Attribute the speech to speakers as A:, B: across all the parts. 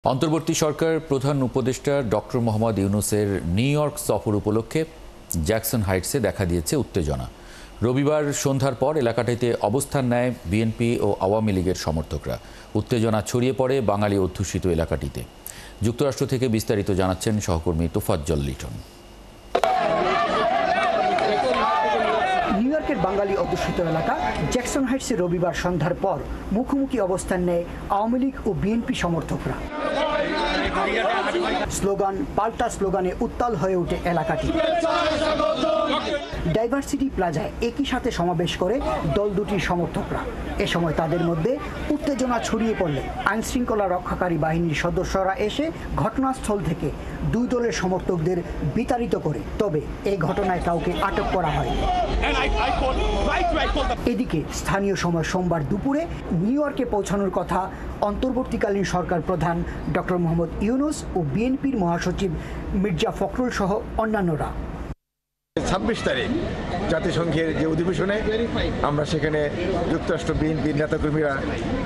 A: অন্তর্বর্তী সরকার প্রধান উপদেষ্টা ডক্টর মোহাম্মদ ইউনূসের নিউ ইয়র্ক সফর উপলক্ষে জ্যাকসন হাইটসে দেখা দিয়েছে উত্তেজনা। রবিবার সন্ধ্যার পর এলাকাটিতে অবস্থান নেয় বিএনপি ও আওয়ামী লীগের সমর্থকরা। উত্তেজনা ছড়িয়ে পড়ে বাঙালি অধ্যুষিত এলাকাটিতে। যুক্তরাষ্ট্র থেকে বিস্তারিত জানাচ্ছেন সহকর্মী তোফাজ্জল লিটন।
B: নিউ ইয়র্কের বাঙালি অধ্যুষিত এলাকা জ্যাকসন হাইটসে রবিবার সন্ধ্যার পর মুখোমুখি অবস্থান নেয় আওয়ামী লীগ ও বিএনপি সমর্থকরা। স্লোগান পাল্টা স্লোগানে উত্তাল হয়ে ওঠে এলাকাটি। ডাইভার্সিটি প্লাজায় একই সাথে সমাবেশ করে দল দুটির সমর্থকরা। এ সময় তাদের মধ্যে উত্তেজনা ছড়িয়ে পড়লে আইনশৃঙ্খলা রক্ষাকারী বাহিনীর সদস্যরা এসে ঘটনাস্থল থেকে দুই দলের সমর্থকদের বিতাড়িত করে। তবে এই ঘটনায় কাউকে আটক করা হয়। এদিকে স্থানীয় সময় সোমবার দুপুরে নিউ ইয়র্কে পৌঁছানোর কথা অন্তর্বর্তীকালীন সরকার প্রধান ডক্টর মোহাম্মদ ইউনূস ও বিএনপির মহাসচিব মির্জা ফখরুল সহ অন্যান্যরা।
C: 26 তারিখ জাতিসংঘের যে অধিবেশনে আমরা সেখানে যুক্তরাষ্ট্র বিএনপির নেতাকর্মীরা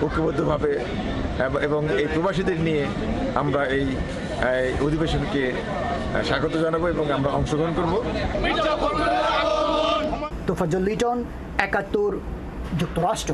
C: ঐক্যবদ্ধভাবে এবং এই প্রবাসীদের নিয়ে আমরা এই অধিবেশনকে স্বাগত জানাবো এবং আমরা অংশগ্রহণ করব।
B: তোফাজ্জল লিটন, ৭১, যুক্তরাষ্ট্র।